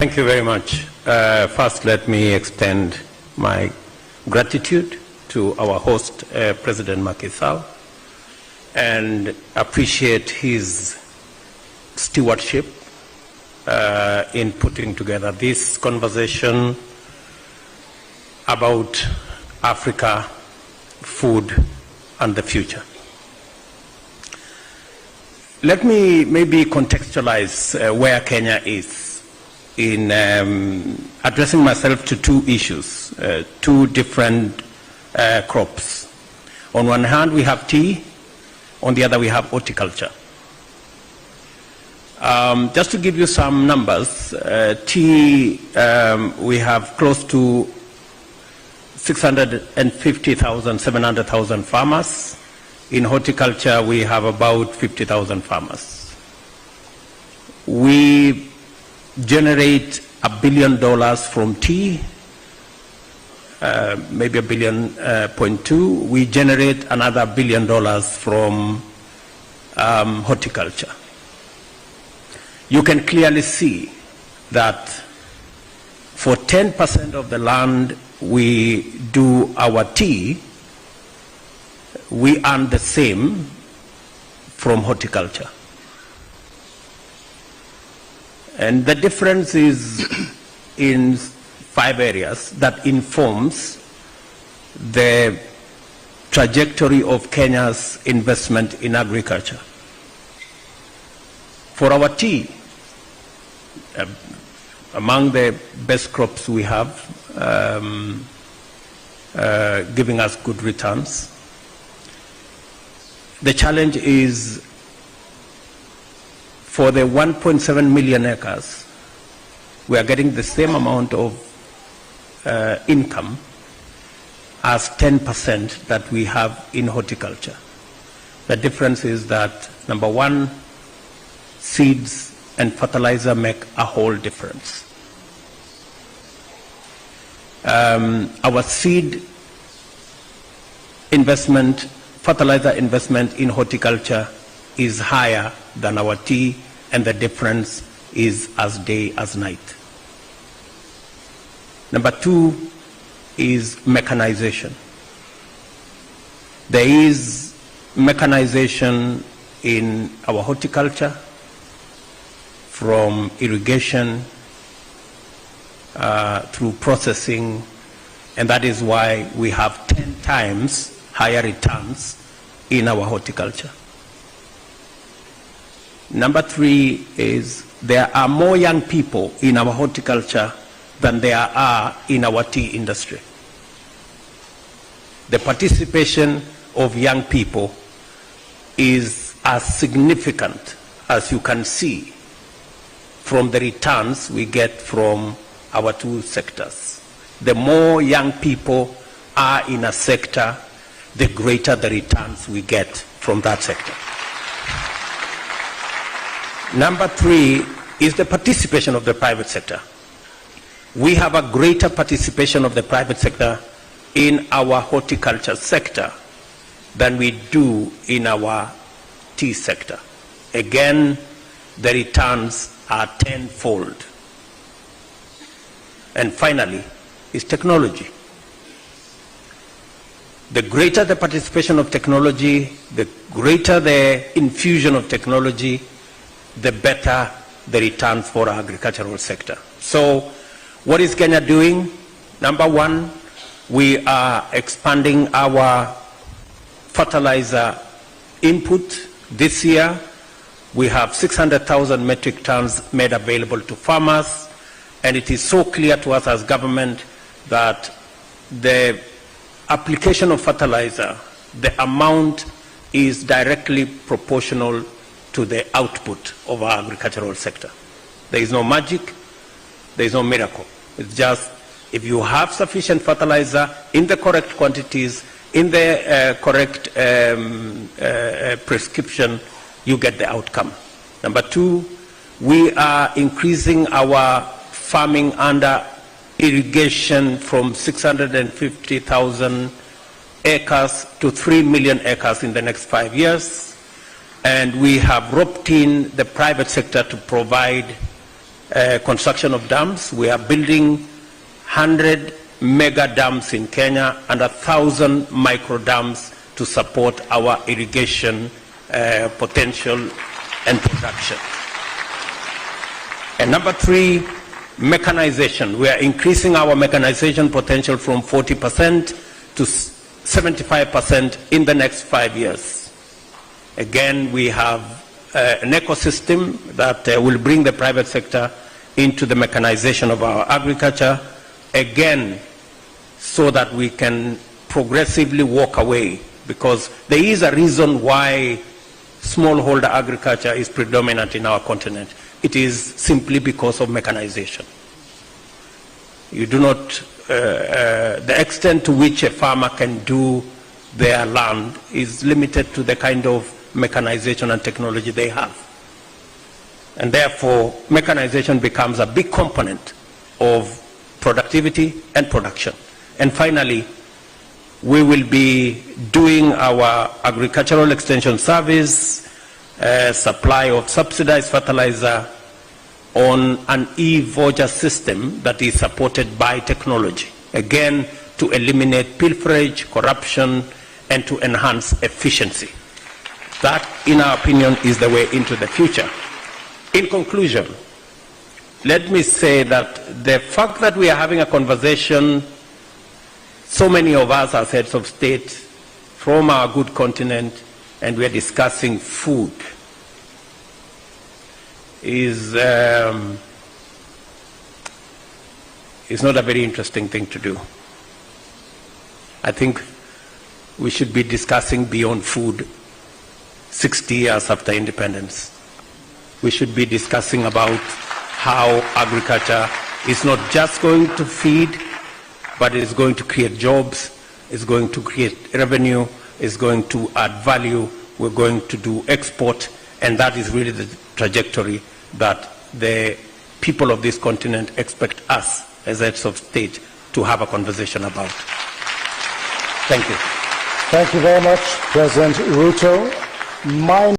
Thank you very much. First, let me extend my gratitude to our host, President Macky Sall, and appreciate his stewardship in putting together this conversation about Africa, food, and the future. Let me maybe contextualize where Kenya is in addressing myself to two issues, two different crops. On one hand, we have tea. On the other, we have horticulture. Just to give you some numbers, tea, we have close to 650,000, 700,000 farmers. In horticulture, we have about 50,000 farmers. We generate $1 billion from tea, maybe $1.2 billion. We generate another $1 billion from horticulture. You can clearly see that for 10% of the land we do our tea, we earn the same from horticulture. And the difference is in 5 areas that informs the trajectory of Kenya's investment in agriculture. For our tea, among the best crops we have, giving us good returns. The challenge is for the 1.7 million acres, we are getting the same amount of income as 10% that we have in horticulture. The difference is that, number one, seeds and fertilizer make a whole difference. Our seed investment, fertilizer investment in horticulture is higher than our tea, and the difference is as day as night. Number two is mechanization. There is mechanization in our horticulture, from irrigation through processing, and that is why we have 10 times higher returns in our horticulture. Number three is there are more young people in our horticulture than there are in our tea industry. The participation of young people is as significant as you can see from the returns we get from our two sectors. The more young people are in a sector, the greater the returns we get from that sector. Number three is the participation of the private sector. We have a greater participation of the private sector in our horticulture sector than we do in our tea sector. Again, the returns are tenfold. And finally, is technology. The greater the participation of technology, the greater the infusion of technology, the better the returns for our agricultural sector. So what is Kenya doing? Number one, we are expanding our fertilizer input. This year, we have 600,000 metric tons made available to farmers, and it is so clear to us as government that the application of fertilizer, the amount is directly proportional to the output of our agricultural sector. There is no magic, there is no miracle. It's just if you have sufficient fertilizer in the correct quantities, in the correct prescription, you get the outcome. Number two, we are increasing our farming under irrigation from 650,000 acres to 3 million acres in the next 5 years. And we have roped in the private sector to provide construction of dams. We are building 100 mega dams in Kenya and 1,000 micro dams to support our irrigation potential and production. And number 3, mechanization. We are increasing our mechanization potential from 40% to 75% in the next 5 years. Again, we have an ecosystem that will bring the private sector into the mechanization of our agriculture, again, so that we can progressively walk away, because there is a reason why smallholder agriculture is predominant in our continent. It is simply because of mechanization. You do not, the extent to which a farmer can do their land is limited to the kind of mechanization and technology they have. And therefore, mechanization becomes a big component of productivity and production. And finally, we will be doing our agricultural extension service, supply of subsidized fertilizer on an e-voucher system that is supported by technology, again, to eliminate pilferage, corruption, and to enhance efficiency. That, in our opinion, is the way into the future. In conclusion, let me say that the fact that we are having a conversation, so many of us as heads of state from our good continent, and we are discussing food, is not a very interesting thing to do. I think we should be discussing beyond food 60 years after independence. We should be discussing about how agriculture is not just going to feed, but is going to create jobs, is going to create revenue, is going to add value, we're going to do export, and that is really the trajectory that the people of this continent expect us as heads of state to have a conversation about. Thank you. Thank you very much, President Ruto.